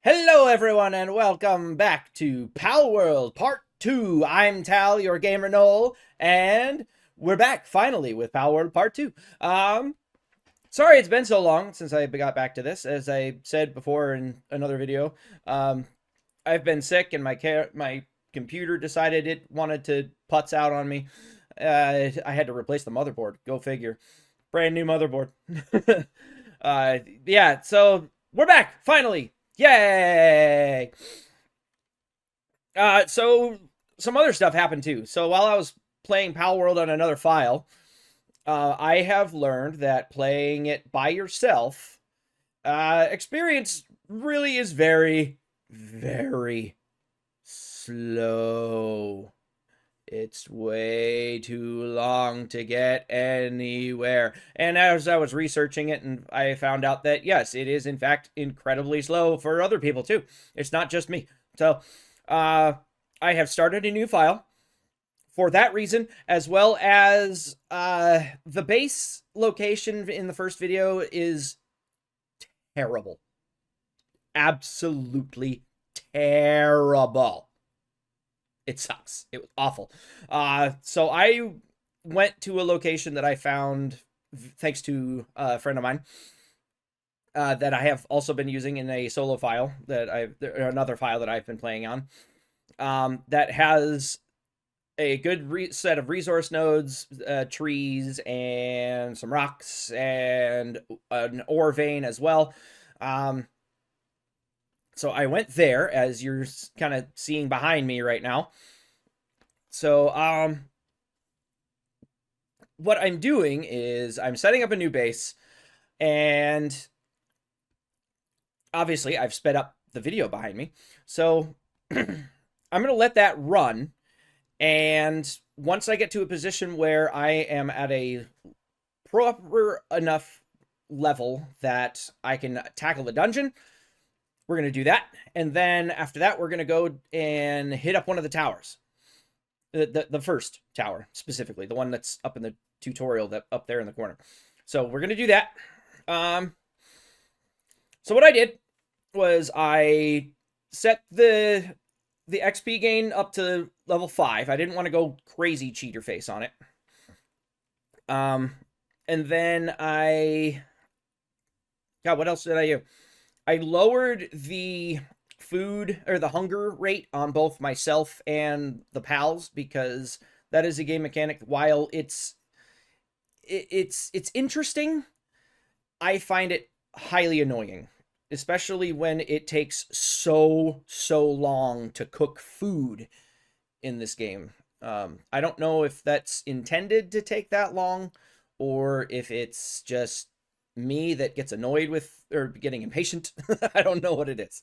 Hello, everyone, and welcome back to Palworld Part 2. I'm Tal, your gamer Noel, and we're back finally with Palworld Part 2. Sorry it's been so long since I got back to this. As I said before in another video, um, I've been sick, and my computer decided it wanted to putz out on me. I had to replace the motherboard. Go figure. Brand new motherboard. Yeah, so we're back finally. Yay! So some other stuff happened too. So while I was playing Palworld on another file, I have learned that playing it by yourself, experience really is very, very slow. It's way too long to get anywhere. And as I was researching it, and I found out that yes, it is in fact incredibly slow for other people too. It's not just me. So, I have started a new file for that reason, as well as the base location in the first video is terrible. Absolutely terrible. It sucks. It was awful. So I went to a location that I found thanks to a friend of mine that I have also been using in a solo file another file that I've been playing on that has a good set of resource nodes, trees, and some rocks, and an ore vein as well. So I went there, as you're kind of seeing behind me right now. So, what I'm doing is I'm setting up a new base, and obviously I've sped up the video behind me. So I'm going to let that run. And once I get to a position where I am at a proper enough level that I can tackle the dungeon, we're going to do that. And then after that, we're going to go and hit up one of the towers. The first tower, specifically. The one that's up in the tutorial, that up there in the corner. So we're going to do that. So what I did was I set the XP gain up to level 5. I didn't want to go crazy cheater face on it. And then God, what else did I do? I lowered the food or the hunger rate on both myself and the pals, because that is a game mechanic. While it's interesting, I find it highly annoying, especially when it takes so long to cook food in this game. I don't know if that's intended to take that long, or if it's just me that gets annoyed with or getting impatient. I don't know what it is.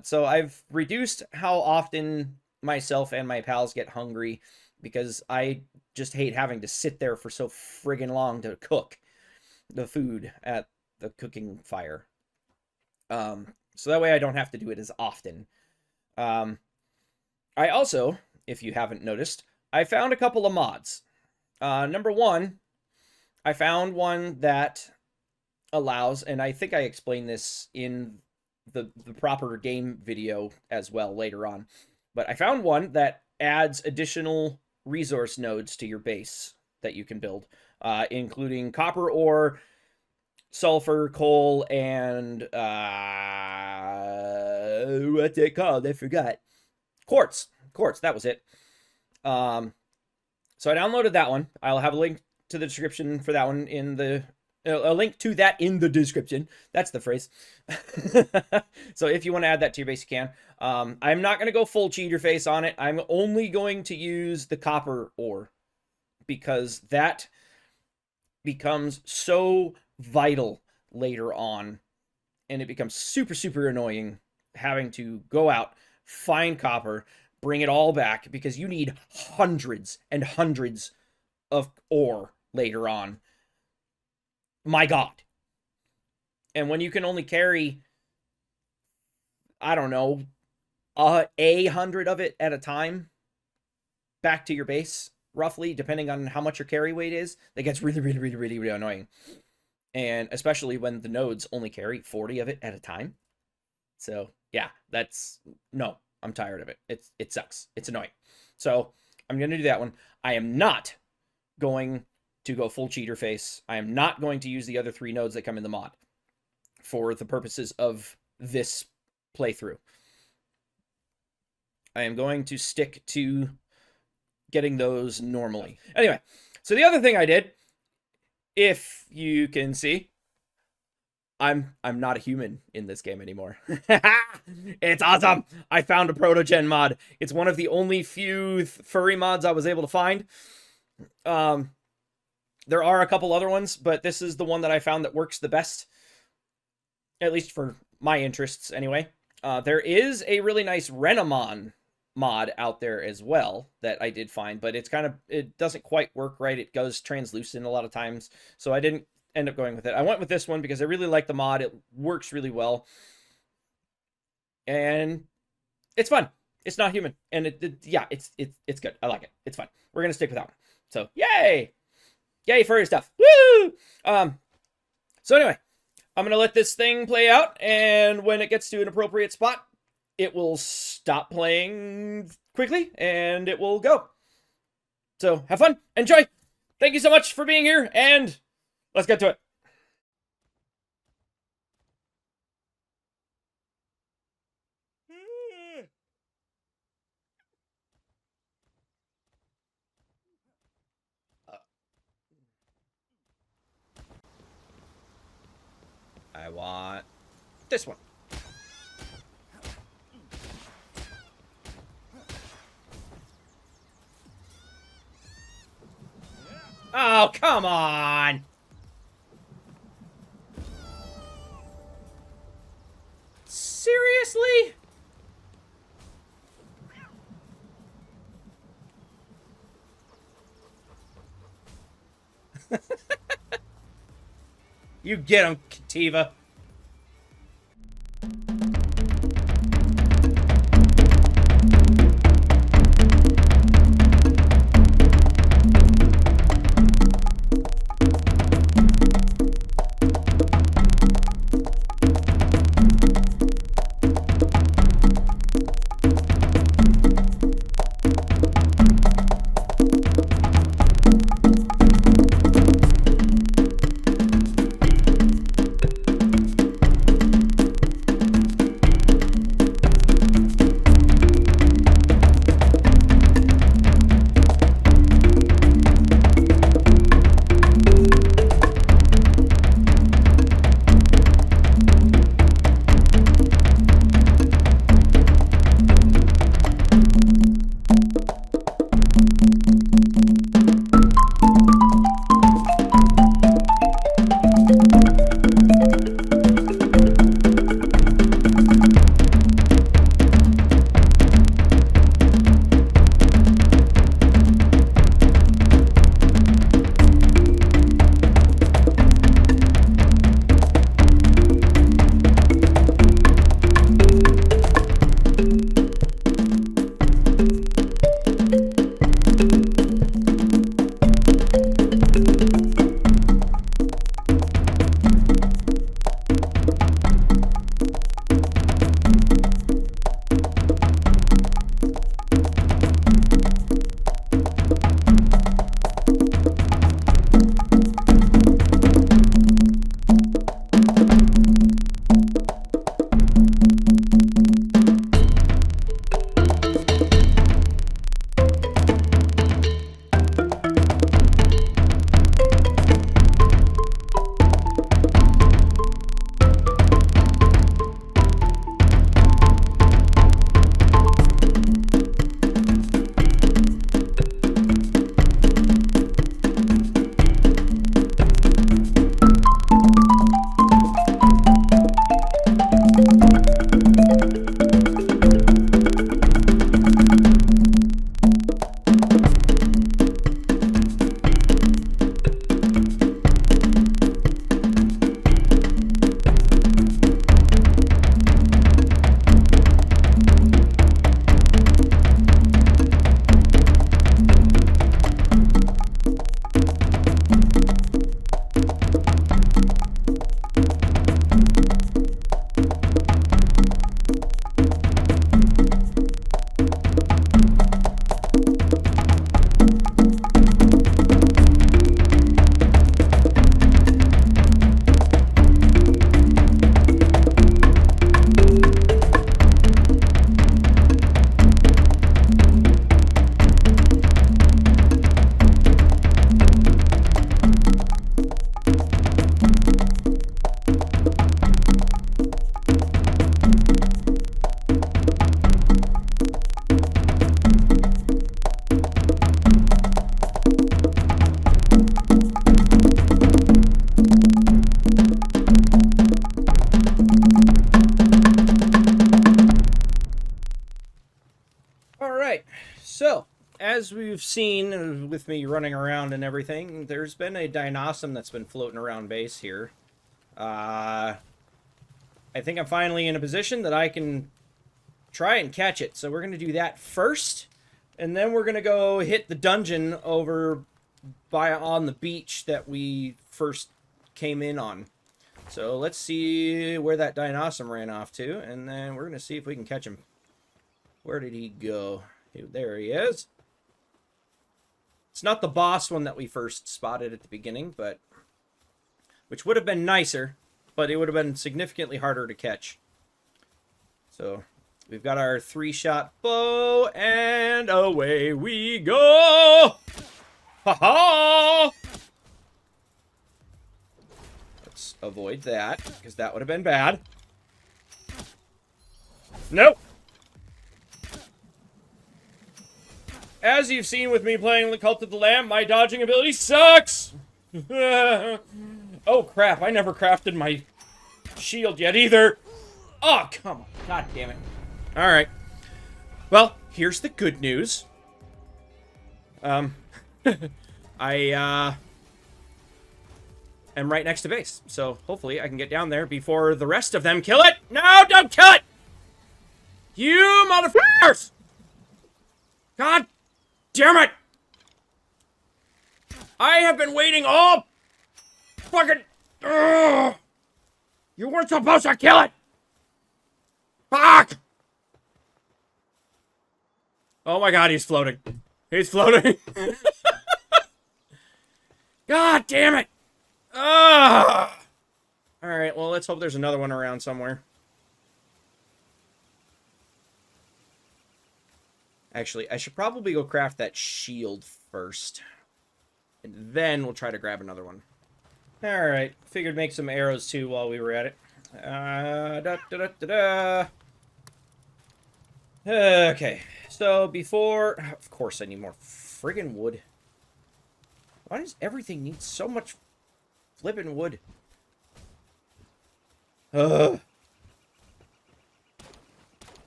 So I've reduced how often myself and my pals get hungry, because I just hate having to sit there for so friggin' long to cook the food at the cooking fire. So that way I don't have to do it as often. I also, if you haven't noticed, I found a couple of mods. Number one, I found one that allows, and I think I explained this in the proper game video as well later on, but I found one that adds additional resource nodes to your base that you can build, including copper ore, sulfur, coal, and what's it called? I forgot. Quartz. That was it. So I downloaded that one. I'll have a link to the description for that one in the a link to that in the description. That's the phrase. So if you want to add that to your base, you can. I'm not going to go full cheater face on it. I'm only going to use the copper ore, because that becomes so vital later on, and it becomes super annoying having to go out, find copper, bring it all back, because you need hundreds and hundreds of ore later on. My God. And when you can only carry, I don't know, 100 of it at a time back to your base, roughly, depending on how much your carry weight is, that gets really annoying. And especially when the nodes only carry 40 of it at a time. So Yeah, no, I'm tired of it. It sucks. It's annoying. So I'm gonna do that one. I am not going to go full cheater face. I am not going to use the other 3 nodes that come in the mod for the purposes of this playthrough. I am going to stick to getting those normally. Anyway, so the other thing I did, if you can see, I'm not a human in this game anymore. It's awesome. I found a proto-gen mod. It's one of the only few furry mods I was able to find. There are a couple other ones, but this is the one that I found that works the best, at least for my interests anyway. There is a really nice Renamon mod out there as well that I did find, but it doesn't quite work right. It goes translucent a lot of times, so I didn't end up going with it. I went with this one because I really like the mod. It works really well, and it's fun. It's not human, and it's good. I like it. It's fun. We're gonna stick with that one. So yay, furry stuff. Woo! So anyway, I'm gonna let this thing play out, and when it gets to an appropriate spot, it will stop playing quickly, and it will go. So have fun, enjoy. Thank you so much for being here, and let's get to it. I want this one. Oh, come on! Seriously? You get him, Kativa. So, as we've seen with me running around and everything, there's been a Dinosaur that's been floating around base here. I think I'm finally in a position that I can try and catch it. So we're going to do that first, and then we're going to go hit the dungeon over on the beach that we first came in on. So let's see where that Dinosaur ran off to, and then we're going to see if we can catch him. Where did he go? There he is. It's not the boss one that we first spotted at the beginning, but which would have been nicer, but it would have been significantly harder to catch. So we've got our 3-shot bow, and away we go! Ha-ha! Let's avoid that, because that would have been bad. Nope! As you've seen with me playing the Cult of the Lamb, my dodging ability sucks! Oh crap, I never crafted my shield yet either. Oh, come on. God damn it. Alright. Well, here's the good news. I am right next to base, so hopefully I can get down there before the rest of them kill it. No, don't kill it! You motherfuckers! God damn it! I have been waiting all fucking... Ugh! You weren't supposed to kill it! Fuck! Oh my god, he's floating. He's floating. God damn it! Ugh! Alright, well, let's hope there's another one around somewhere. Actually, I should probably go craft that shield first. And then we'll try to grab another one. Alright, figured make some arrows too while we were at it. Okay, so before... Of course I need more friggin' wood. Why does everything need so much flippin' wood? Ugh.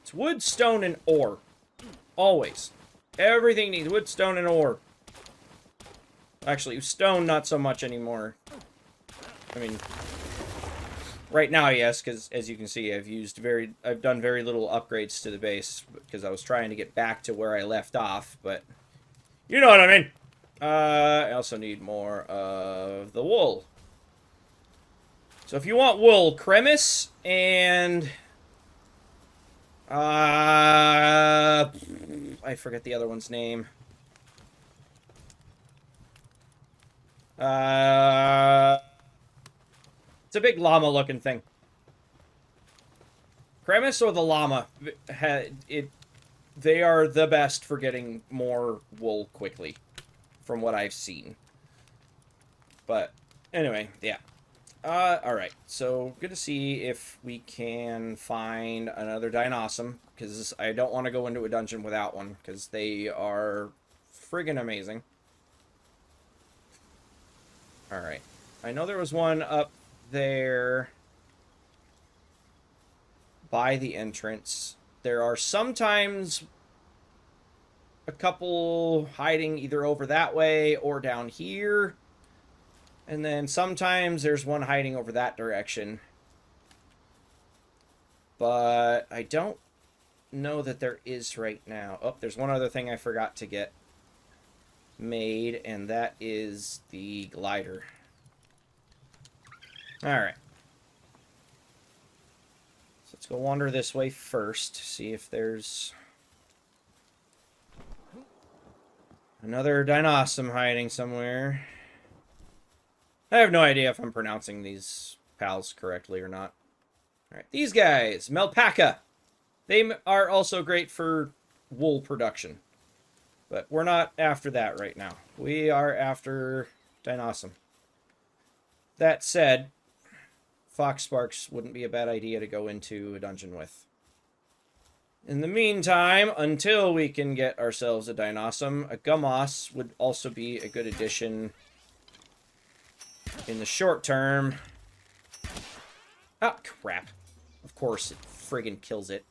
It's wood, stone, and ore. Always. Everything needs wood, stone, and ore. Actually, stone, not so much anymore. I mean, right now, yes, because as you can see, I've done very little upgrades to the base because I was trying to get back to where I left off, but you know what I mean. I also need more of the wool. So if you want wool, Cremis and I forget the other one's name. It's a big llama-looking thing. Cremis or the llama, they are the best for getting more wool quickly, from what I've seen. But anyway, yeah. Alright, so good to see if we can find another Dinosaur, because I don't want to go into a dungeon without one, because they are friggin' amazing. Alright, I know there was one up there by the entrance. There are sometimes a couple hiding either over that way or down here. And then sometimes there's one hiding over that direction. But I don't know that there is right now. Oh, there's one other thing I forgot to get made, and that is the glider. Alright. So let's go wander this way first, see if there's another Dinosaur hiding somewhere. I have no idea if I'm pronouncing these pals correctly or not. Alright, these guys, Melpaca. They are also great for wool production. But we're not after that right now. We are after Dinosaur. That said, Fox Sparks wouldn't be a bad idea to go into a dungeon with. In the meantime, until we can get ourselves a Dinosaur, a Gummoss would also be a good addition in the short term. Oh, crap. Of course, it friggin' kills it.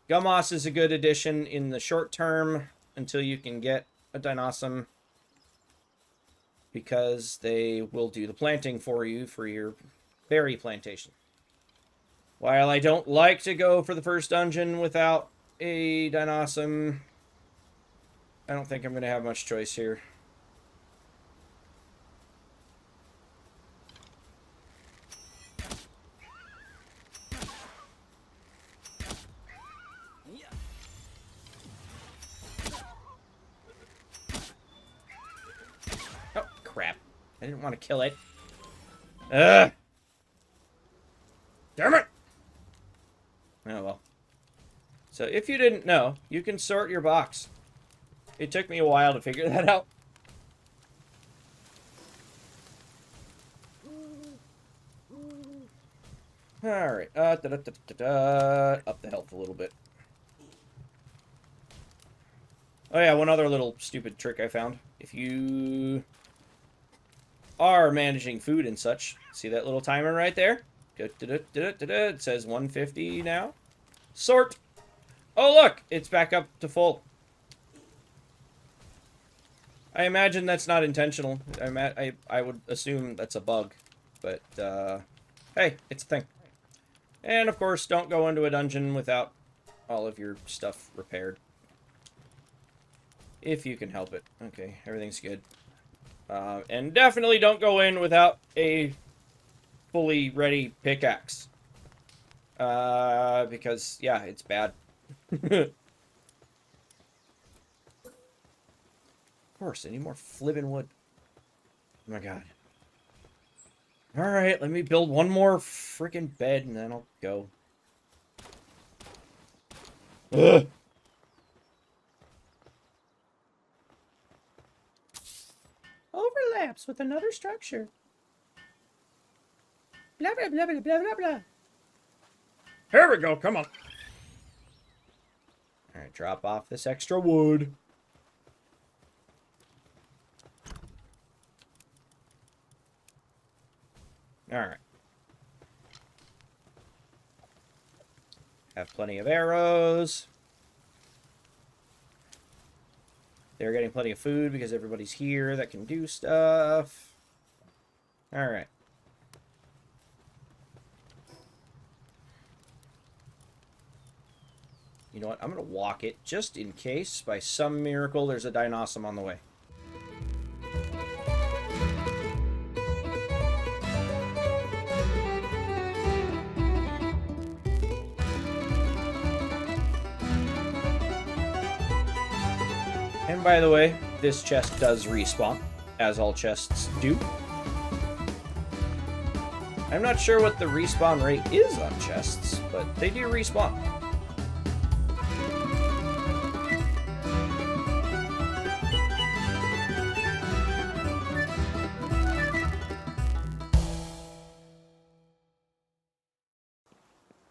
Gummoss is a good addition in the short term until you can get a Dinosaur, because they will do the planting for you for your berry plantation. While I don't like to go for the first dungeon without a Dinosaur, I don't think I'm going to have much choice here. Oh, crap. I didn't want to kill it. Ugh! Damn it! Oh, well. So, if you didn't know, you can sort your box. It took me a while to figure that out. Alright. Up the health a little bit. Oh yeah, one other little stupid trick I found. If you are managing food and such, see that little timer right there? It says 150 now. Sort! Oh look! It's back up to full. I imagine that's not intentional. I would assume that's a bug. But, hey, it's a thing. And, of course, don't go into a dungeon without all of your stuff repaired. If you can help it. Okay, everything's good. And definitely don't go in without a fully ready pickaxe. Because, yeah, it's bad. Of course, I need more flippin' wood. Oh my god. Alright, let me build one more freaking bed and then I'll go. Ugh. Overlaps with another structure. Blah, blah, blah, blah, blah, blah, blah. Here we go, come on. Alright, drop off this extra wood. Alright. Have plenty of arrows. They're getting plenty of food because everybody's here that can do stuff. Alright. You know what? I'm going to walk it just in case, by some miracle, there's a Dinosaur on the way. And by the way, this chest does respawn, as all chests do. I'm not sure what the respawn rate is on chests, but they do respawn.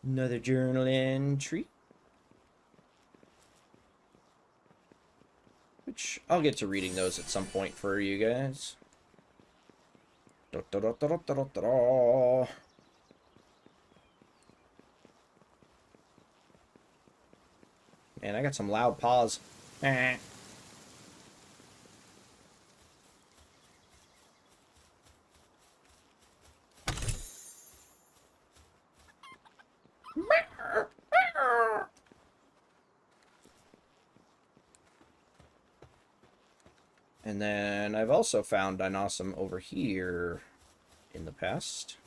Another journal entry. Which, I'll get to reading those at some point for you guys. Da, da, da, da, da, da, da, da. Man, I got some loud paws. And then I've also found Dinosaur over here in the past.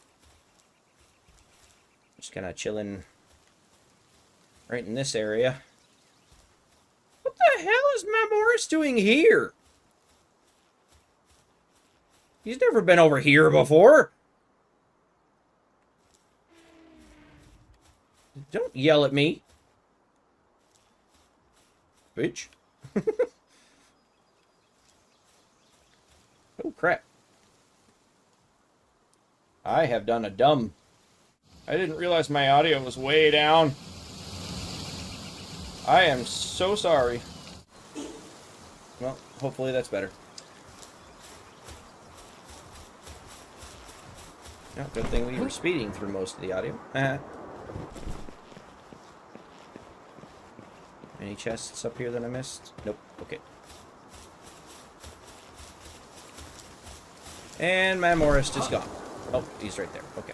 Just kind of chilling right in this area. What the hell is Mamoris doing here? He's never been over here before. Don't yell at me. Bitch. Oh, crap. I have done a dumb. I didn't realize my audio was way down. I am so sorry. Well, hopefully that's better. Oh, good thing we were speeding through most of the audio. Any chests up here that I missed? Nope. Okay. And Mamorist is gone. Oh, he's right there. Okay.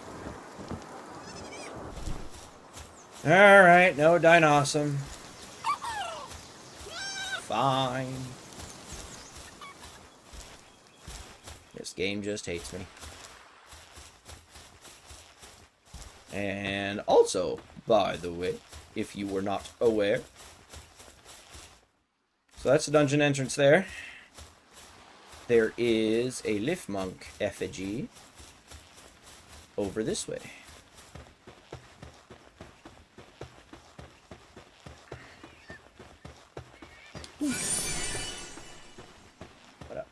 Alright, no Dinosum. Fine. This game just hates me. And also, by the way, if you were not aware. So that's the dungeon entrance there. There is a Lift Monk effigy over this way.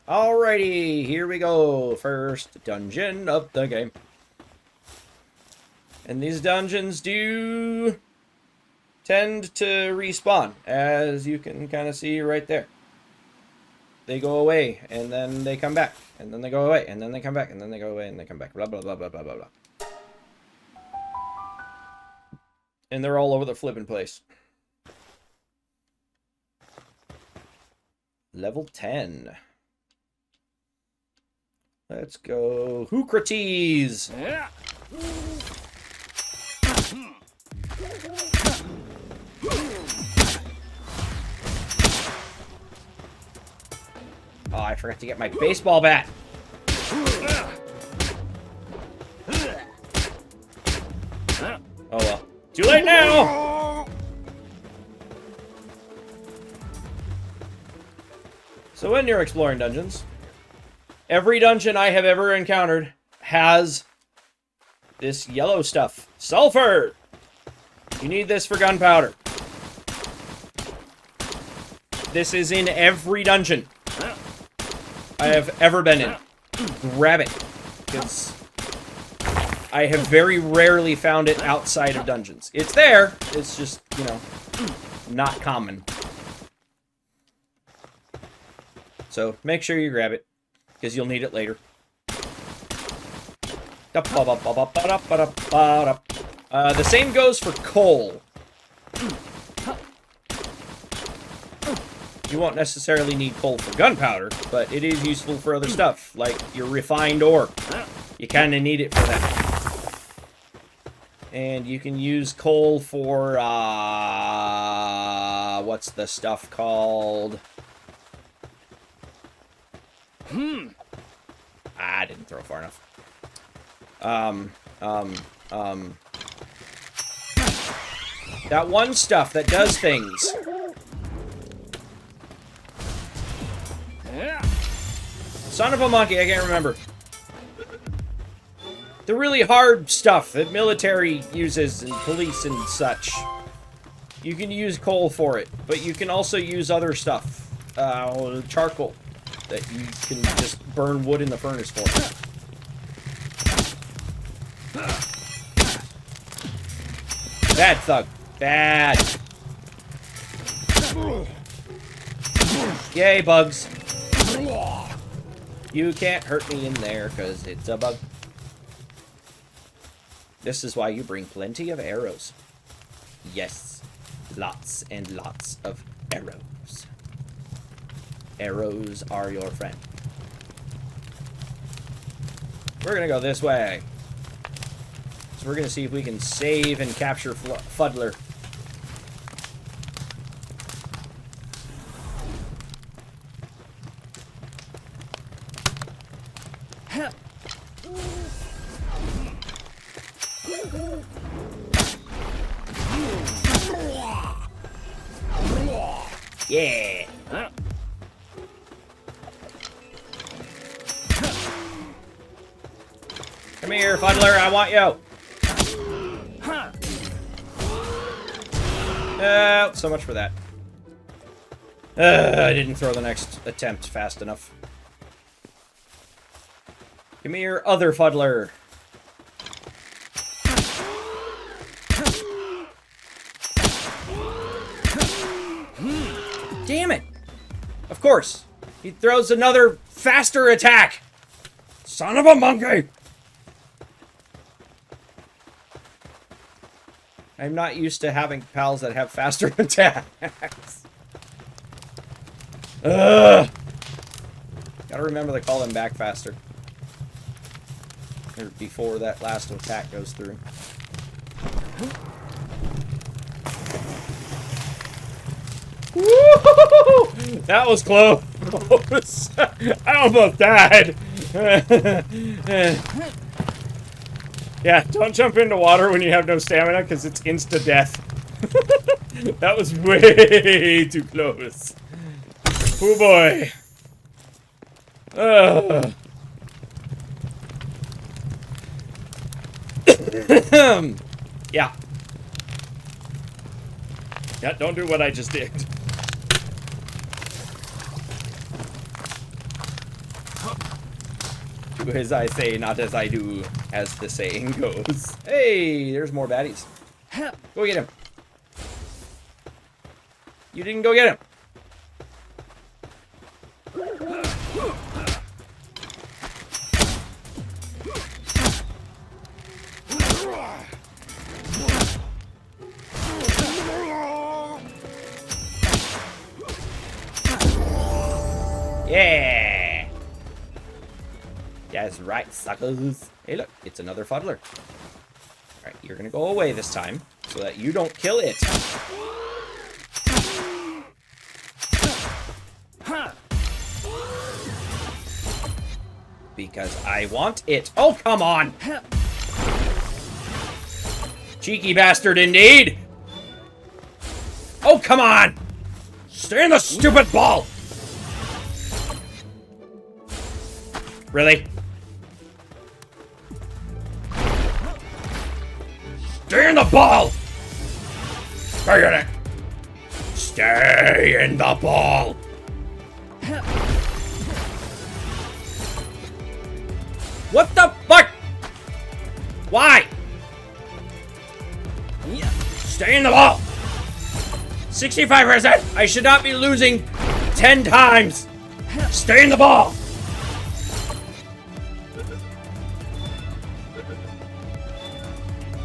Alrighty, here we go. First dungeon of the game. And these dungeons do tend to respawn, as you can kind of see right there. They go away, and then they come back, and then they go away, and then they come back, and then they go away, and they come back. Blah, blah, blah, blah, blah, blah, blah. And they're all over the flipping place. Level 10. Let's go. Hoocrates! Oh, I forgot to get my baseball bat. Oh well. Too late now! So when you're exploring dungeons, every dungeon I have ever encountered has this yellow stuff. Sulfur! You need this for gunpowder. This is in every dungeon I have ever been in. Grab it. Because I have very rarely found it outside of dungeons. It's there. It's just, you know, not common. So make sure you grab it. Because you'll need it later. The same goes for coal. You won't necessarily need coal for gunpowder, but it is useful for other stuff, like your refined ore. You kind of need it for that. And you can use coal for, what's the stuff called? I didn't throw far enough. That one stuff that does things. Son of a monkey, I can't remember. The really hard stuff that military uses and police and such. You can use coal for it, but you can also use other stuff. Charcoal. That you can just burn wood in the furnace for. Bad thug. Bad. Yay, bugs. You can't hurt me in there, because it's a bug. This is why you bring plenty of arrows. Yes. Lots and lots of arrows. Arrows are your friend. We're gonna go this way. So we're gonna see if we can save and capture Fuddler. Yeah. Come here, Fuddler, I want you. So much for that. I didn't throw the next attempt fast enough. Come here, other Fuddler. Damn it! Of course. He throws another faster attack. Son of a monkey! I'm not used to having pals that have faster attacks. Ugh! Gotta remember to call them back faster. Or before that last attack goes through. Woo! That was close. I almost died. Yeah, don't jump into water when you have no stamina, because it's insta-death. That was way too close. Oh boy. Yeah. Yeah, don't do what I just did. Do as I say, not as I do, as the saying goes. Hey, there's more baddies. Go get him. You didn't go get him. Yeah! That's right, suckers. Hey, look, it's another fuddler. Alright, you're gonna go away this time, so that you don't kill it. Because I want it. Oh, come on! Cheeky bastard, indeed! Oh, come on! Stay in the stupid ball! Really? Stay in the ball! Stay in it! Stay in the ball! What the fuck? Why? Stay in the ball! 65%! I should not be losing 10 times! Stay in the ball!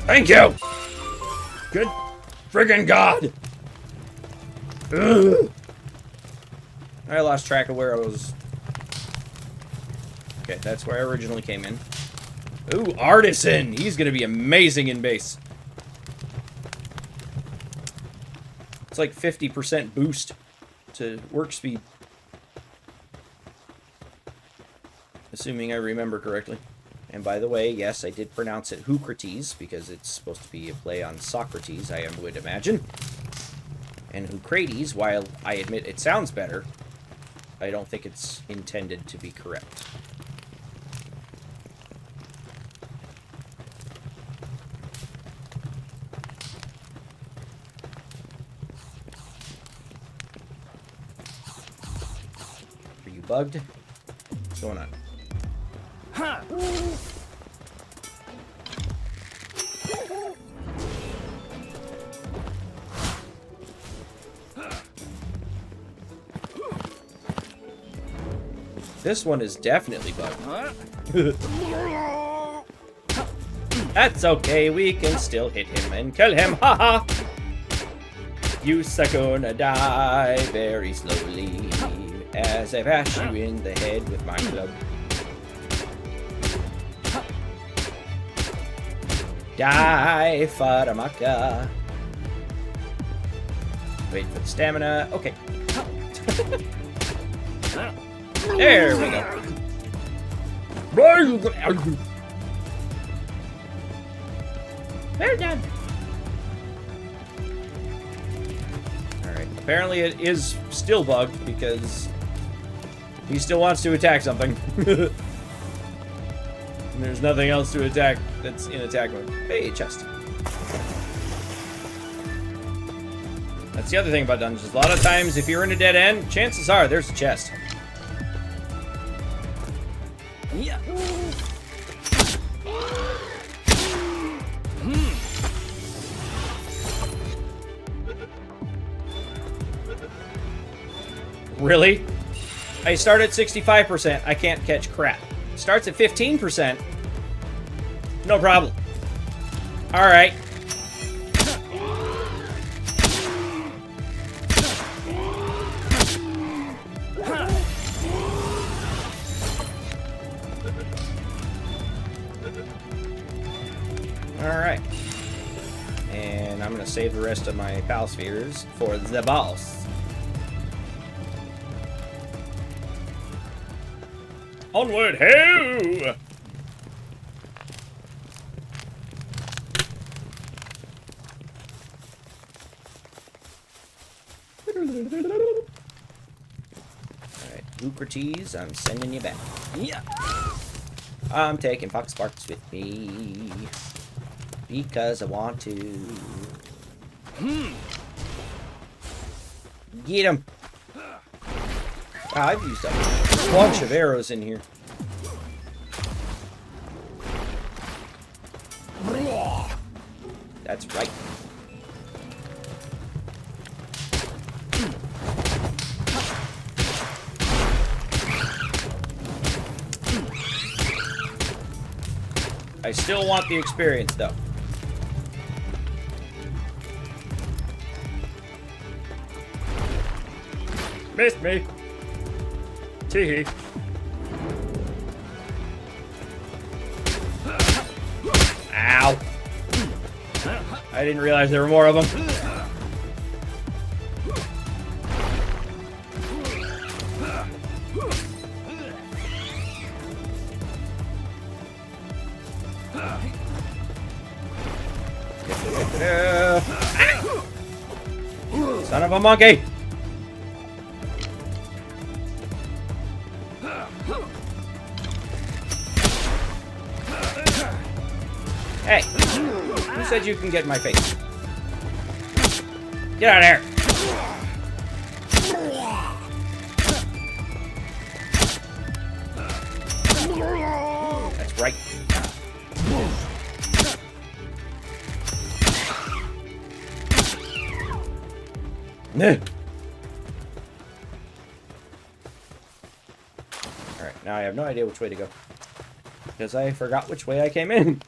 Thank you! Good friggin' God! Ugh. I lost track of where I was. Okay, that's where I originally came in. Ooh, Artisan! He's gonna be amazing in base. It's like 50% boost to work speed. Assuming I remember correctly. And by the way, yes, I did pronounce it Hoocrates, because it's supposed to be a play on Socrates, I would imagine. And Hoocrates, while I admit it sounds better, I don't think it's intended to be correct. Are you bugged? What's going on? Huh. This one is definitely bugged. That's okay, we can still hit him and kill him, haha! You're gonna die very slowly as I bash you in the head with my club. Die, Faramaka. Wait for the stamina. Okay. There we go. Well done. Alright. Apparently it is still bugged because he still wants to attack something. And there's nothing else to attack that's in attack mode. Hey, chest. That's the other thing about dungeons. A lot of times, if you're in a dead end, chances are there's a chest. Yeah. Really? I start at 65%. I can't catch crap. Starts at 15%. No problem. Alright. Alright. And I'm going to save the rest of my pal spheres for the boss. Onward, ho! Alright, Eucrates, I'm sending you back. Yeah. I'm taking Fox Sparks with me. Because I want to. Get him! Wow, I've used a bunch of arrows in here. That's right. I still want the experience, though. Missed me. Tee-hee. Ow. I didn't realize there were more of them. Son of a monkey! Hey, who said you can get in my face? Get out of here! That's right. Alright, now I have no idea which way to go. Because I forgot which way I came in.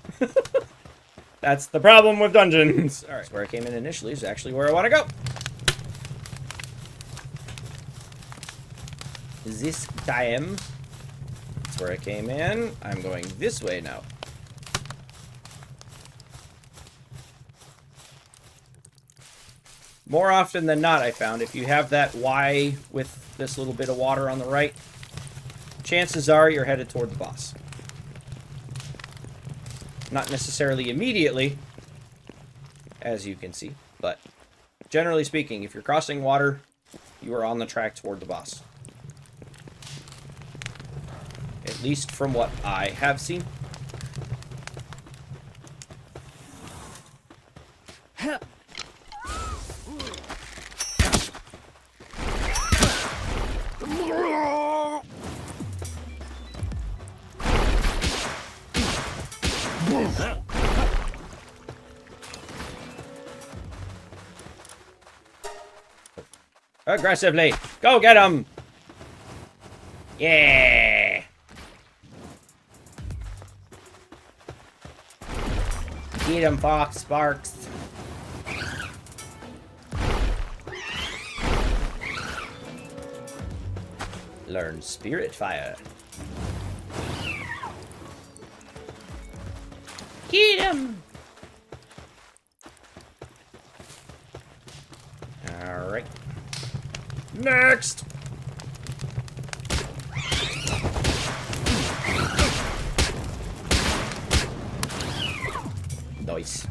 That's the problem with dungeons. Alright, so where I came in initially is actually where I want to go. This time, that's where I came in. I'm going this way now. More often than not, I found, if you have that Y with this little bit of water on the right, chances are you're headed toward the boss. Not necessarily immediately, as you can see, but generally speaking, if you're crossing water, you are on the track toward the boss. At least from what I have seen. Aggressively! Go get him! Yeah! Get him, Fox Sparks! Learn Spirit Fire. Get him! Alright. Next! Nice.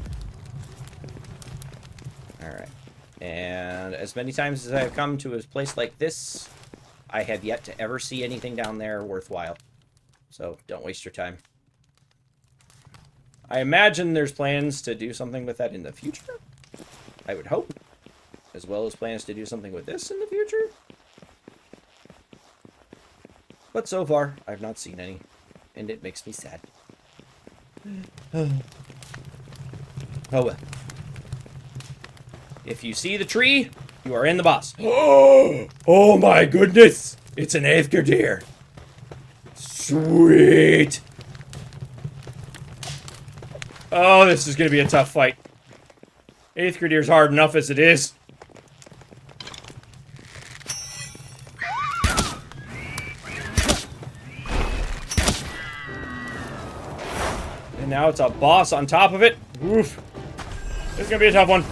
Alright. And as many times as I've come to a place like this, I have yet to ever see anything down there worthwhile. So, don't waste your time. I imagine there's plans to do something with that in the future. I would hope. As well as plans to do something with this in the future. But so far, I've not seen any. And it makes me sad. Oh well. If you see the tree, you are in the boss. Oh my goodness! It's an 8th Gradeer. Sweet! Oh, this is going to be a tough fight. 8th Gradeer's hard enough as it is. And now it's a boss on top of it. Oof. This is gonna be a tough one.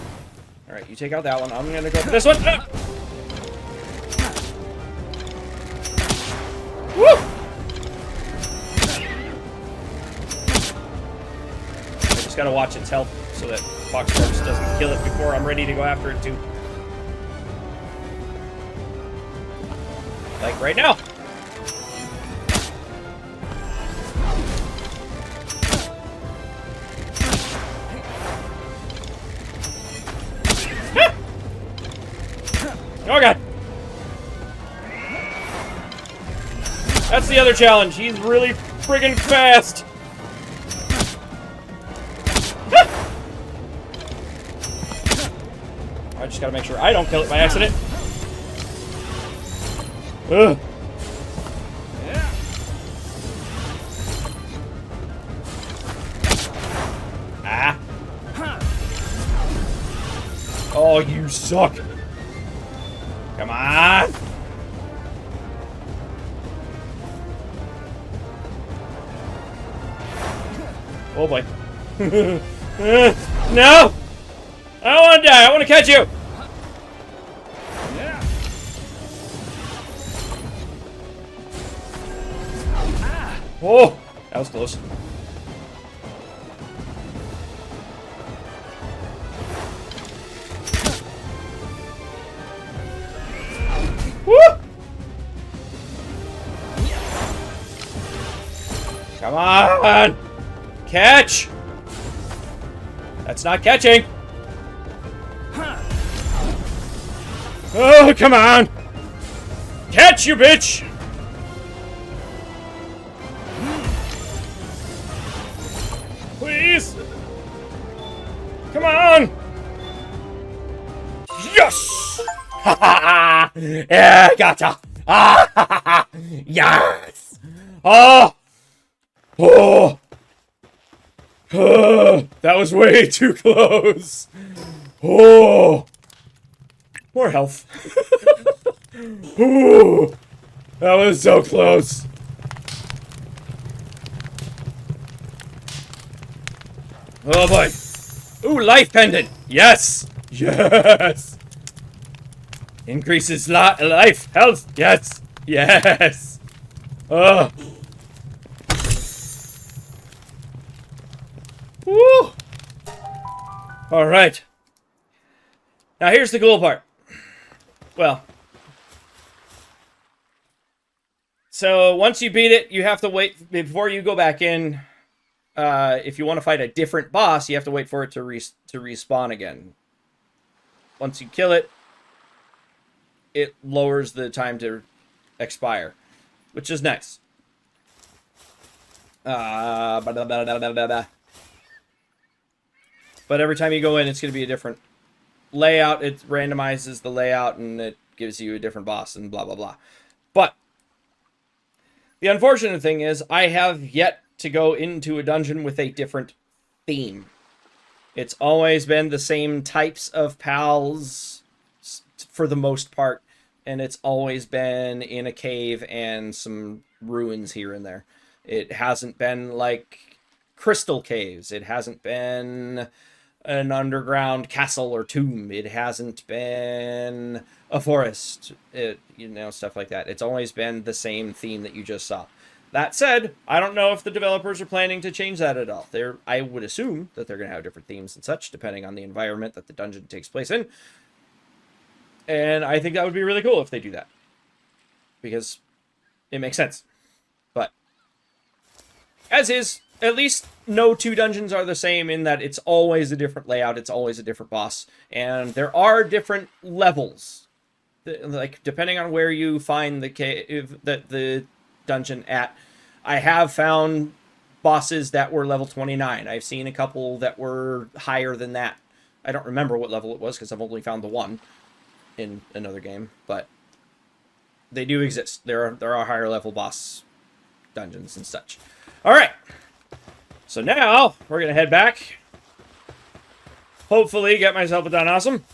Alright, you take out that one. I'm gonna go for this one. Ah! Woo! I just gotta watch its health so that Fox Corpse doesn't kill it before I'm ready to go after it too. Like right now. Oh god! That's the other challenge. He's really friggin' fast. I just gotta make sure I don't kill it by accident. Ugh. Ah. Oh, you suck. Come on. Oh boy. No! I don't want to die. I want to catch you. Oh, that was close. Woo! Come on! Catch! That's not catching. Oh, come on! Catch, you bitch! Please! Come on! Yes! Ha ha! Yeah, gotcha! Ah, ha, ha, ha. Yes! Oh! Oh! Oh! That was way too close! Oh! More health. Ooh! That was so close! Oh boy! Ooh, life pendant! Yes! Yes! Increases life, health! Yes! Yes! Oh! Woo! Alright. Now here's the cool part. Well. So, once you beat it, you have to wait before you go back in. If you want to fight a different boss, you have to wait for it to respawn again. Once you kill it, it lowers the time to expire, which is nice. But every time you go in, it's going to be a different layout. It randomizes the layout, and it gives you a different boss, and blah, blah, blah. But the unfortunate thing is, I have yet to go into a dungeon with a different theme. It's always been the same types of pals for the most part, and it's always been in a cave and some ruins here and there. It hasn't been like crystal caves. It hasn't been an underground castle or tomb. It hasn't been a forest. Stuff like that. It's always been the same theme that you just saw. That said, I don't know if the developers are planning to change that at all. I would assume that they're going to have different themes and such, depending on the environment that the dungeon takes place in. And I think that would be really cool if they do that. Because it makes sense. But, as is, at least no two dungeons are the same in that it's always a different layout, it's always a different boss. And there are different levels. Like, depending on where you find the cave, the dungeon at. I have found bosses that were level 29. I've seen a couple that were higher than that. I don't remember what level it was because I've only found the one in another game, but they do exist. There are higher level boss dungeons and such. All right. So now we're going to head back. Hopefully get myself a Done Awesome.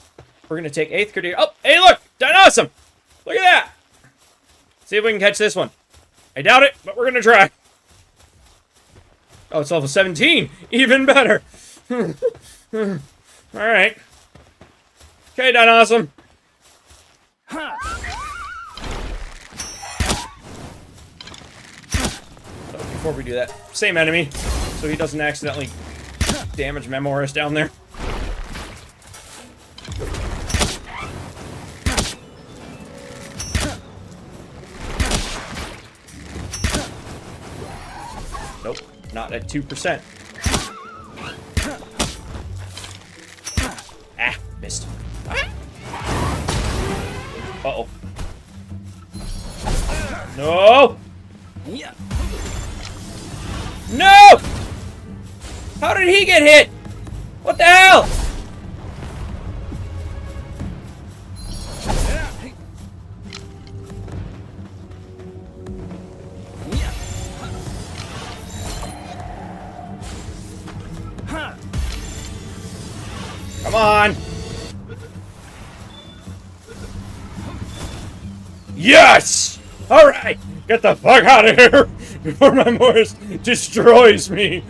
We're going to take 8th critique. Oh, hey, look! Done Awesome! Look at that! See if we can catch this one. I doubt it, but we're going to try. Oh, it's level 17. Even better. Alright. Okay, done awesome. So before we do that, same enemy, so he doesn't accidentally damage Memoris down there. Nope, not at 2%. Ah, missed. Uh-oh. No! No! How did he get hit? What the hell? Come on! Yes! Alright! Get the fuck out of here before my Morris destroys me!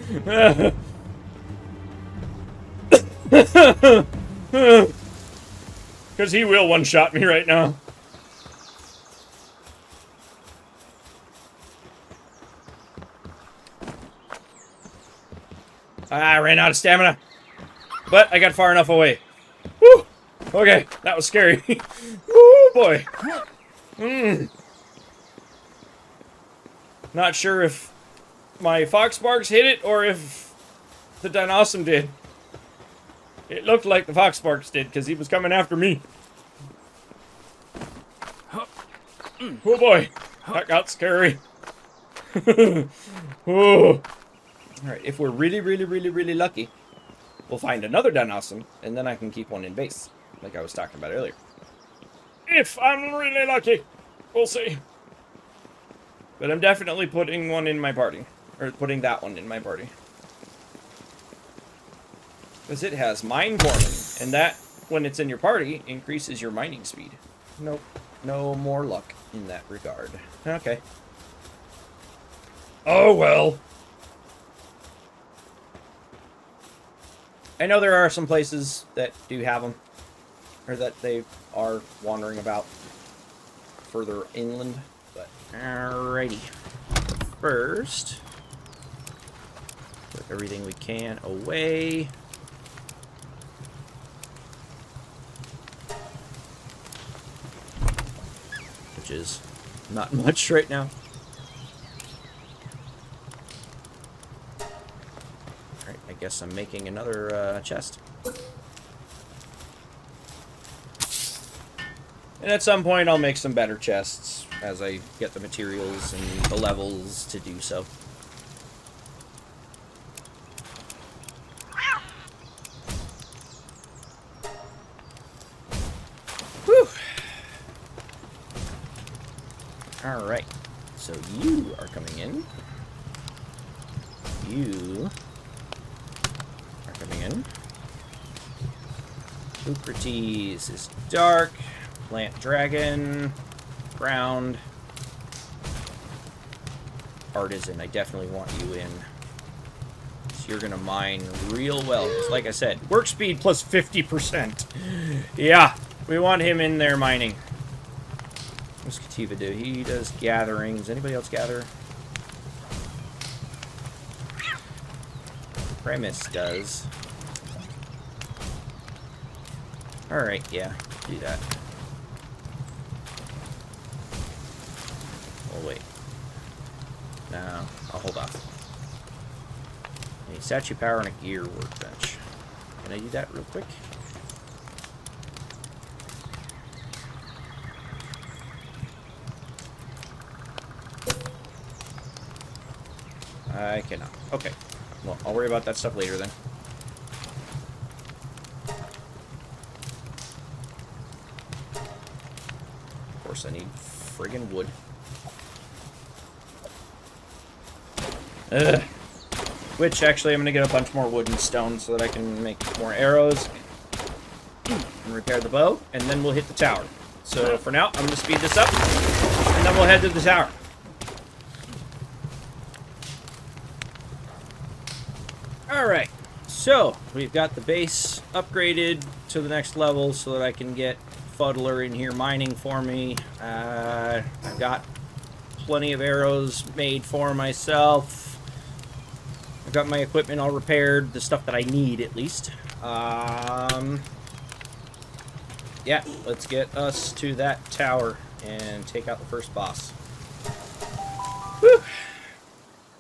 Because he will one-shot me right now. I ran out of stamina. But I got far enough away. Woo! Okay, that was scary. Woo, boy. Not sure if my Fox Sparks hit it or if the Dinosaur did. It looked like the Fox Sparks did because he was coming after me. Oh boy, that got scary. Oh. Alright, if we're really lucky, we'll find another Dinosaur, and then I can keep one in base, like I was talking about earlier. If I'm really lucky, we'll see. But I'm definitely putting one in my party. Or putting that one in my party. Because it has mine forming. And that, when it's in your party, increases your mining speed. Nope. No more luck in that regard. Okay. Oh well. I know there are some places that do have them. Or that they are wandering about further inland. But alrighty. First, put everything we can away. Which is not much right now. Alright, I guess I'm making another chest. And at some point I'll make some better chests as I get the materials and the levels to do so. Whew. Alright, so you are coming in. You are coming in. Eucrates is dark. Plant Dragon, Ground, Artisan, I definitely want you in. So you're gonna mine real well. Like I said, work speed plus 50%. Yeah, we want him in there mining. What's Kativa do? He does gathering. Does anybody else gather? Premise does. Alright, yeah, do that. Oh, wait. No, I'll hold off. I need statue power and a gear workbench. Can I do that real quick? I cannot. Okay. Well, I'll worry about that stuff later then. Of course, I need friggin' wood. Which, actually, I'm going to get a bunch more wood and stone so that I can make more arrows and repair the bow, and then we'll hit the tower. So, for now, I'm going to speed this up, and then we'll head to the tower. Alright, So, we've got the base upgraded to the next level so that I can get Fuddler in here mining for me. I've got plenty of arrows made for myself. I've got my equipment all repaired, the stuff that I need at least. Yeah, let's get us to that tower and take out the first boss. Whew.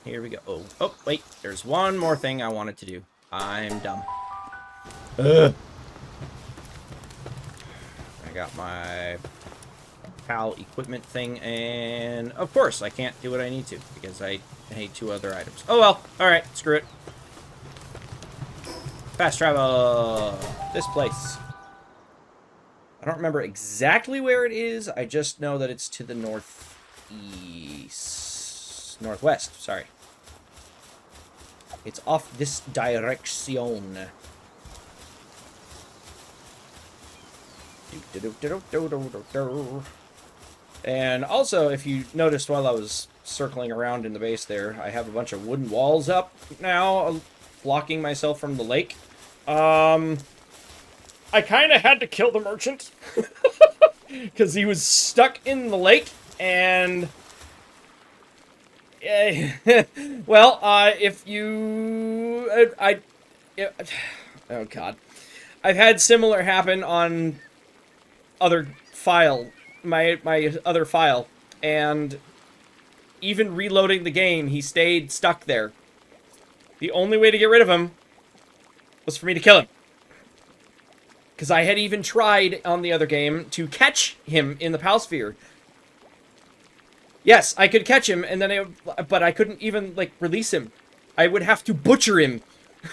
Here we go. Oh, wait, there's one more thing I wanted to do. I'm dumb. Ugh. I got my PAL equipment thing, and of course I can't do what I need to because I hate 2 other items. Oh well, alright, screw it. Fast travel! This place. I don't remember exactly where it is, I just know that it's to the northwest, sorry. It's off this direction. And also, if you noticed while I was circling around in the base there, I have a bunch of wooden walls up now, blocking myself from the lake. I kind of had to kill the merchant because he was stuck in the lake, and well, if you, oh god, I've had similar happen on other file, my other file, and even reloading the game, he stayed stuck there. The only way to get rid of him was for me to kill him. Because I had even tried on the other game to catch him in the Palsphere. Yes, I could catch him, and then but I couldn't even, like, release him. I would have to butcher him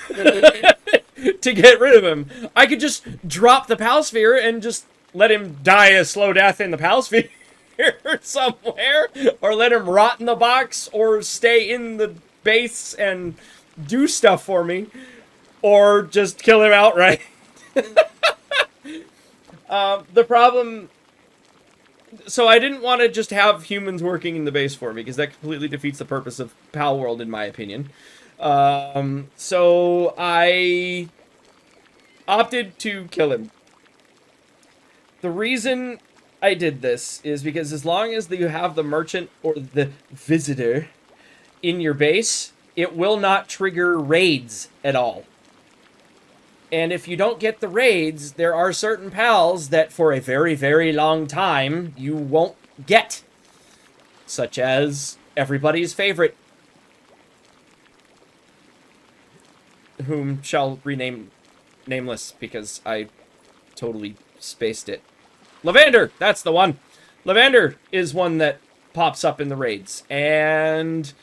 to get rid of him. I could just drop the Palsphere and just let him die a slow death in the Palsphere somewhere, or let him rot in the box, or stay in the base and do stuff for me, or just kill him outright. The problem... So I didn't want to just have humans working in the base for me, because that completely defeats the purpose of Palworld, in my opinion. So I opted to kill him. The reason I did this is because as long as you have the merchant or the visitor in your base, it will not trigger raids at all. And if you don't get the raids, there are certain pals that for a very, very long time you won't get. Such as everybody's favorite, whom shall rename nameless because I totally spaced it. Lavander! That's the one! Lavander is one that pops up in the raids. And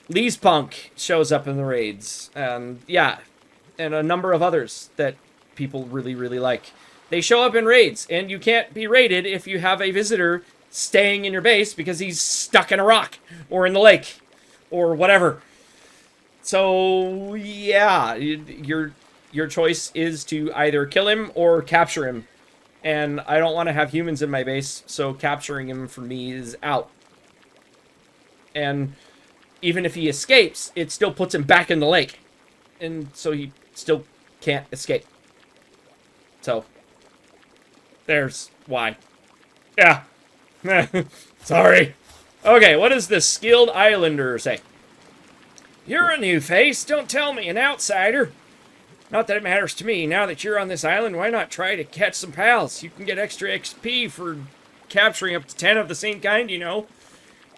Lee's Punk shows up in the raids. And yeah, and a number of others that people really, really like. They show up in raids, and you can't be raided if you have a visitor staying in your base because he's stuck in a rock, or in the lake, or whatever. So, yeah, your choice is to either kill him or capture him. And I don't want to have humans in my base, so capturing him for me is out. And even if he escapes, it still puts him back in the lake. And so he still can't escape. So, there's why. Yeah. Sorry. Okay, what does the Skilled Islander say? You're a new face, don't tell me, an outsider. Not that it matters to me. Now that you're on this island, why not try to catch some pals? You can get extra XP for capturing up to 10 of the same kind, you know.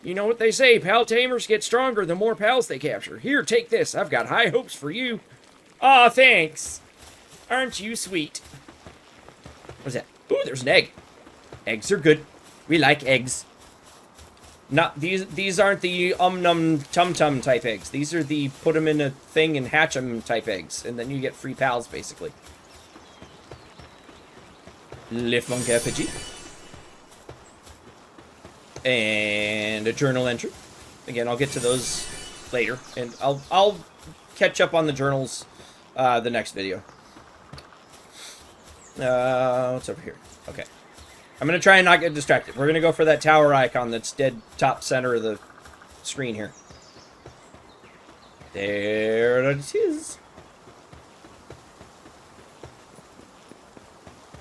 You know what they say, pal tamers get stronger the more pals they capture. Here, take this. I've got high hopes for you. Aw, thanks. Aren't you sweet? What's that? Ooh, there's an egg. Eggs are good. We like eggs. Not these aren't the num tum tum type eggs. These are the put them in a thing and hatch them type eggs, and then you get free pals basically. Lift monkey RPG. And a journal entry. Again, I'll get to those later, and I'll catch up on the journals the next video. What's over here? Okay. I'm going to try and not get distracted. We're going to go for that tower icon that's dead top center of the screen here. There it is.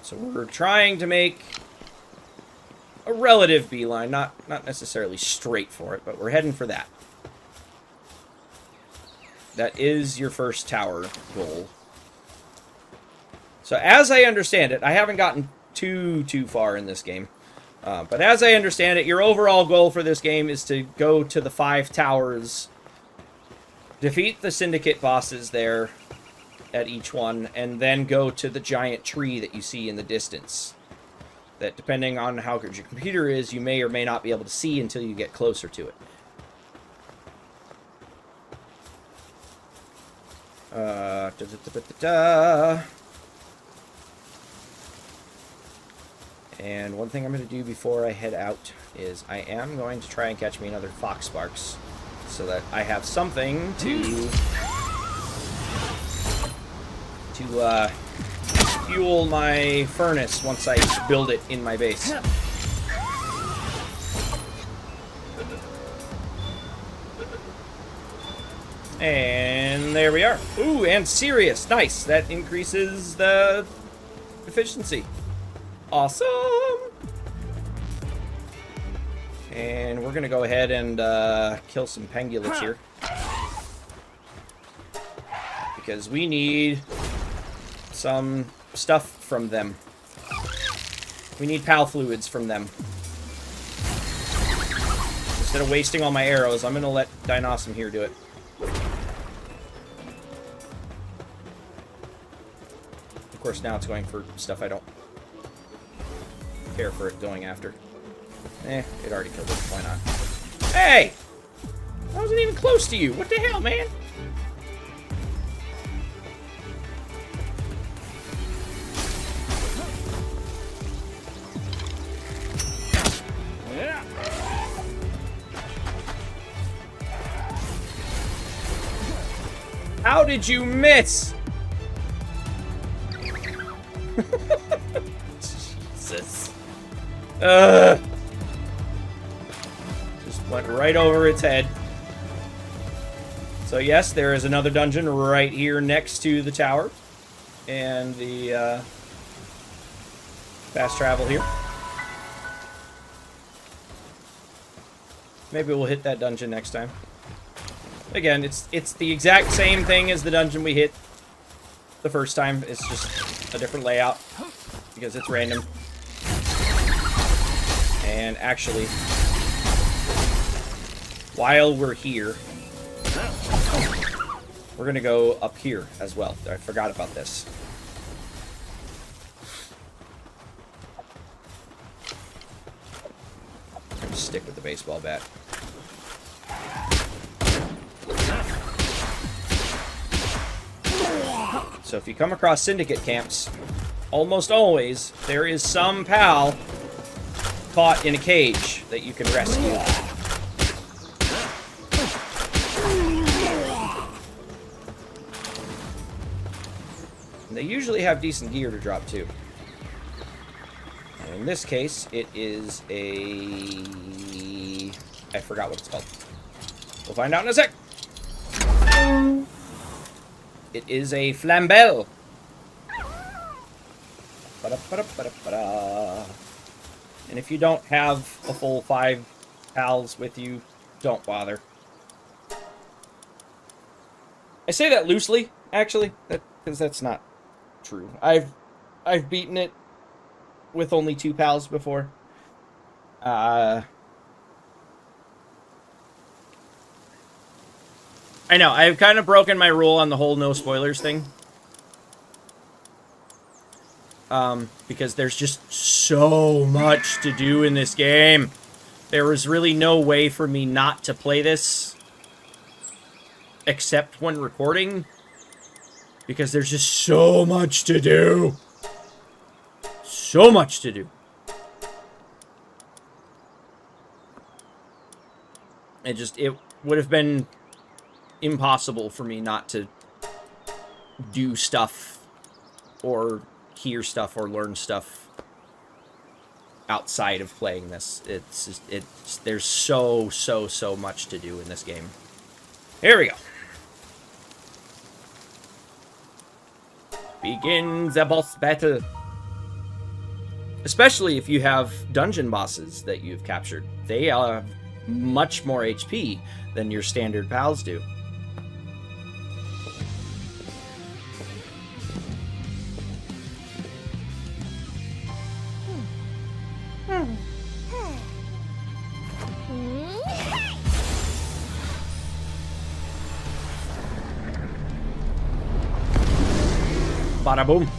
So we're trying to make a relative beeline, not necessarily straight for it, but we're heading for that. That is your first tower goal. So as I understand it, I haven't gotten too far in this game. But as I understand it, your overall goal for this game is to go to the 5 towers, defeat the syndicate bosses there at each one, and then go to the giant tree that you see in the distance. That, depending on how good your computer is, you may or may not be able to see until you get closer to it. And one thing I'm going to do before I head out is I am going to try and catch me another Fox Sparks so that I have something to fuel my furnace once I build it in my base. And there we are. Ooh, and Sirius. Nice. That increases the efficiency. Awesome. And we're going to go ahead and kill some pangulates here. Because we need some stuff from them. We need pal fluids from them. Instead of wasting all my arrows, I'm going to let Dinosum here do it. Of course, now it's going for stuff I don't care for it going after. It already killed it. Why not? Hey! I wasn't even close to you. What the hell, man? How did you miss? Jesus. Just went right over its head. So yes, there is another dungeon right here next to the tower. And the fast travel here. Maybe we'll hit that dungeon next time. Again, it's the exact same thing as the dungeon we hit the first time. It's just a different layout because it's random. And actually, while we're here, we're gonna go up here as well. I forgot about this. I'll just stick with the baseball bat. So if you come across syndicate camps, almost always there is some pal caught in a cage that you can rescue. And they usually have decent gear to drop too. And in this case, it is a... I forgot what it's called. We'll find out in a sec. It is a flambelle. And if you don't have a full 5 pals with you, don't bother. I say that loosely, actually, because that's not true. I've beaten it with only 2 pals before. I know, I've kind of broken my rule on the whole no spoilers thing. Because there's just so much to do in this game. There was really no way for me not to play this. Except when recording. Because there's just so much to do. So much to do. It would have been impossible for me not to do stuff or hear stuff or learn stuff outside of playing this. There's so much to do in this game. Here we go. Begin the boss battle. Especially if you have dungeon bosses that you've captured. They have much more HP than your standard pals do. Bada boom.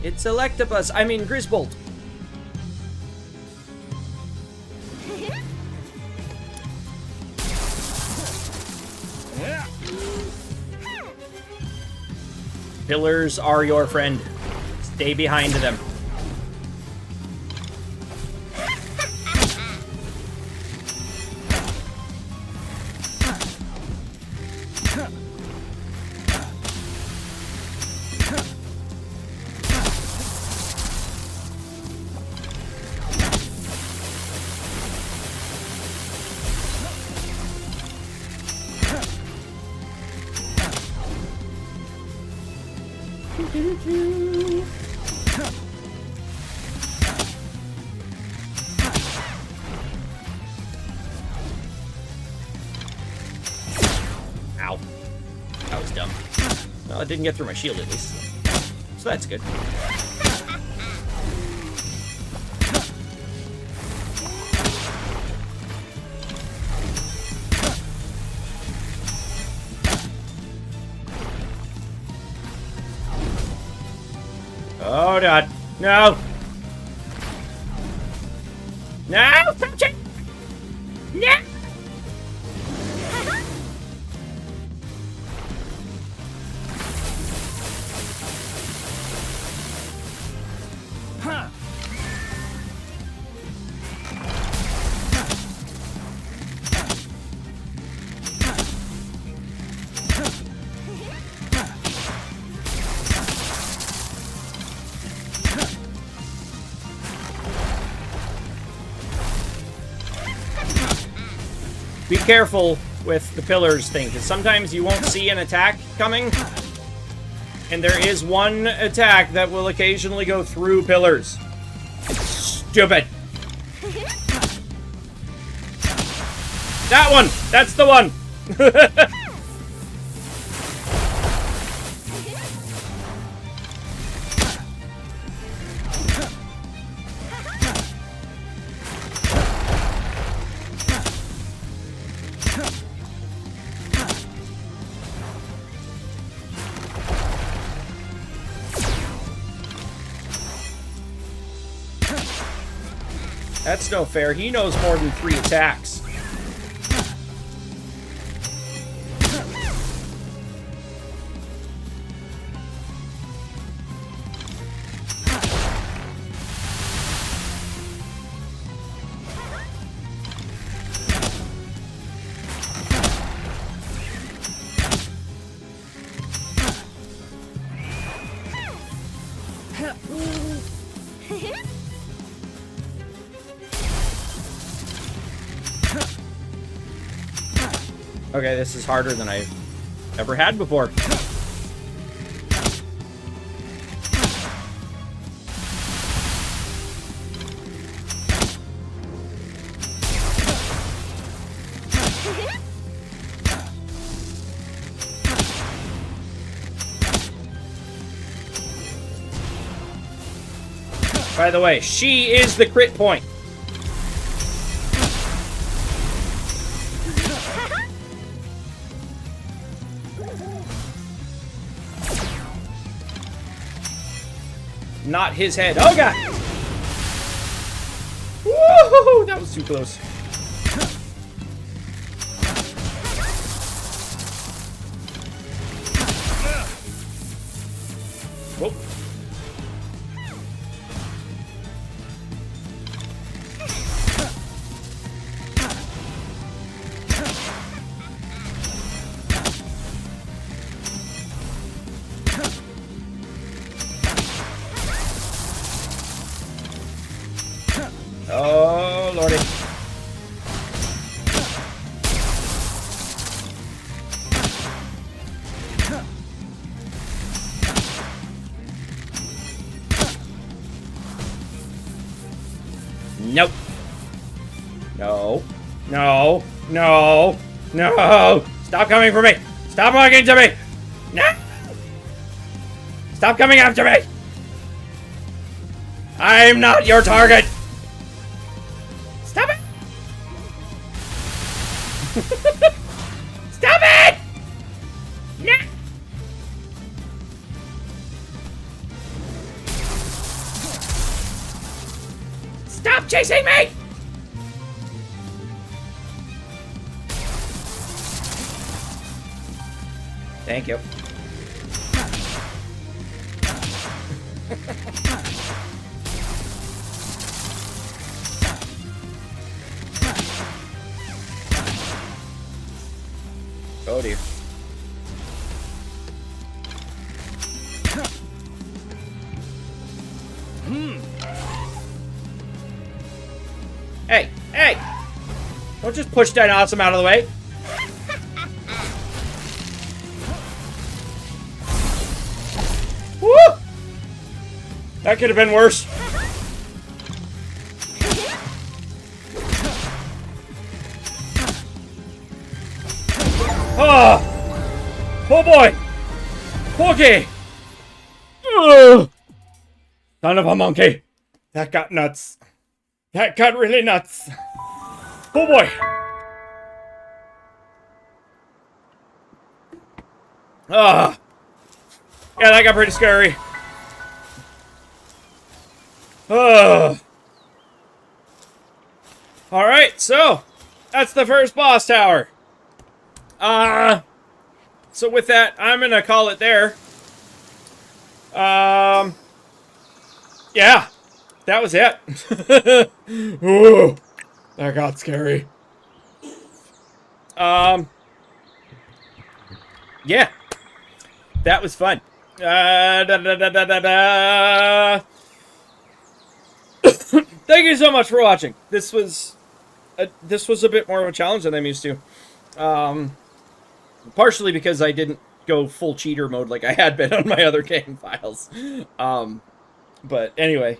It's Electabuzz. I mean Grisbolt. Pillars are your friend. Stay behind them. Ow. That was dumb. Well, it didn't get through my shield at least. So that's good. Oh, God. No! No! Touch it! No! Be careful with the pillars thing, because sometimes you won't see an attack coming, and there is one attack that will occasionally go through pillars. It's stupid. That one! That's the one! That's no fair. He knows more than 3 attacks. Okay, this is harder than I've ever had before. By the way, she is the crit point. Not his head. Oh, God! Woo! That was too close. Whoop. Oh, Lordy. Nope. No. No. No. No. Stop coming for me. Stop walking to me. No. Stop coming after me. I'm not your target. Stop it. Stop it. No. Stop chasing me. Thank you. Oh dear. Hey, hey! Don't just push that awesome out of the way. Woo! That could have been worse. Oh! Oh boy! Okay! Ugh. Son of a monkey! That got nuts. That got really nuts. Oh boy! Ah! Yeah, that got pretty scary. Ugh. Alright, so that's the first boss tower. So with that, I'm gonna call it there. Yeah, that was it. Ooh, that got scary. Yeah, that was fun. Thank you so much for watching. This was a bit more of a challenge than I'm used to. Partially because I didn't go full cheater mode like I had been on my other game files. But anyway,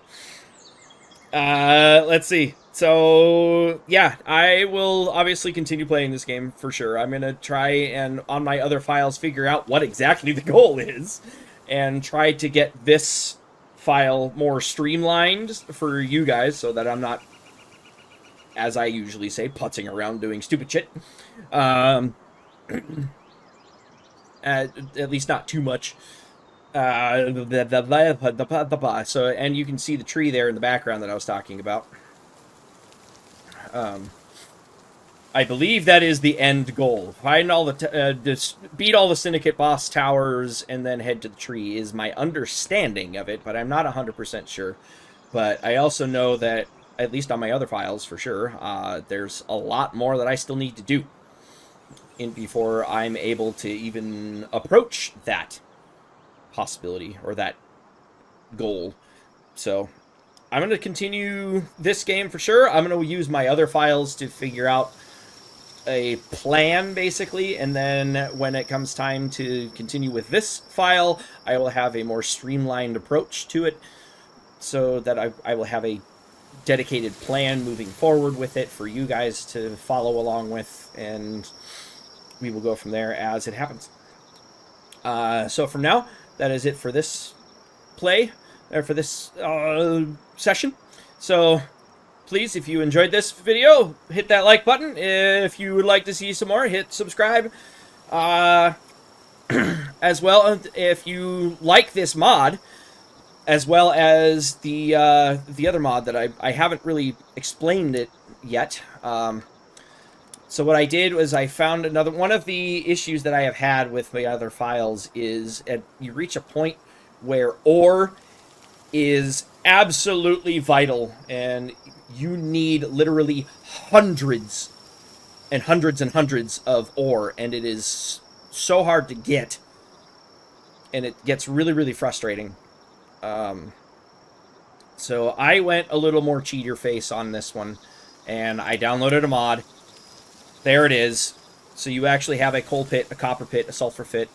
let's see. So yeah, I will obviously continue playing this game for sure. I'm gonna try and on my other files figure out what exactly the goal is and try to get this file more streamlined for you guys so that I'm not, as I usually say, putzing around doing stupid shit. At least not too much. So, and you can see the tree there in the background that I was talking about. I believe that is the end goal. Find all the beat all the Syndicate boss towers and then head to the tree is my understanding of it, but I'm not 100% sure. But I also know that, at least on my other files for sure, there's a lot more that I still need to do before I'm able to even approach that possibility or that goal. So I'm going to continue this game for sure. I'm going to use my other files to figure out a plan, basically, and then when it comes time to continue with this file, I will have a more streamlined approach to it so that I will have a dedicated plan moving forward with it for you guys to follow along with, and we will go from there as it happens. So from now, that is it for this play, or for this session. So please, if you enjoyed this video, hit that like button. If you would like to see some more, hit subscribe. As well, if you like this mod, as well as the other mod that I haven't really explained it yet. So what I did was I found another one of the issues that I have had with my other files is you reach a point where ore is absolutely vital, and you need literally hundreds and hundreds and hundreds of ore, and it is so hard to get, and it gets really, really frustrating. So I went a little more cheater face on this one, and I downloaded a mod. There it is. So you actually have a coal pit, a copper pit, a sulfur pit,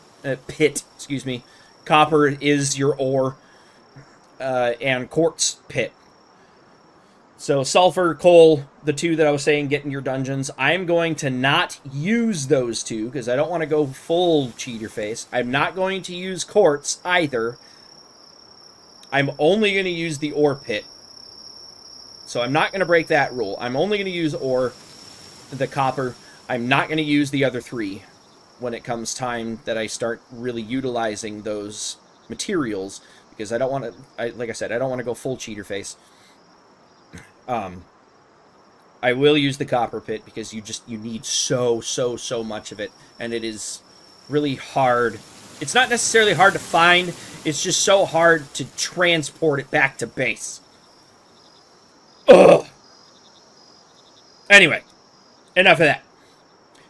excuse me. Copper is your ore, and quartz pit. So sulfur, coal, the two that I was saying get in your dungeons. I'm going to not use those two because I don't want to go full cheater face. I'm not going to use quartz either. I'm only going to use the ore pit. So I'm not going to break that rule. I'm only going to use ore, the copper. I'm not going to use the other three when it comes time that I start really utilizing those materials because I don't want to, like I said, I don't want to go full cheater face. I will use the copper pit because you need so much of it, and it is really hard. It's not necessarily hard to find, it's just so hard to transport it back to base. Ugh. Anyway, enough of that.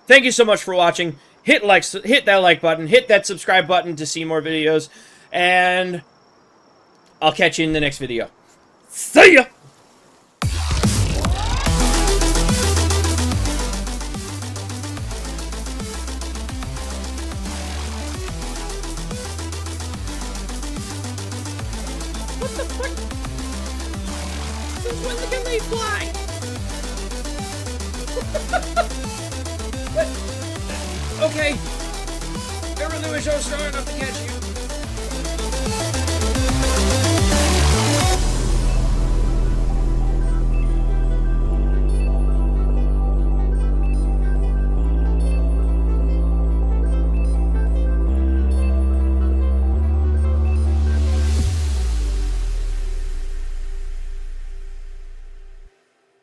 Thank you so much for watching. Hit that like button, hit that subscribe button to see more videos, and I'll catch you in the next video. See ya! What the fuck? Since when can they fly? What? Okay. I really wish I was strong enough to catch you.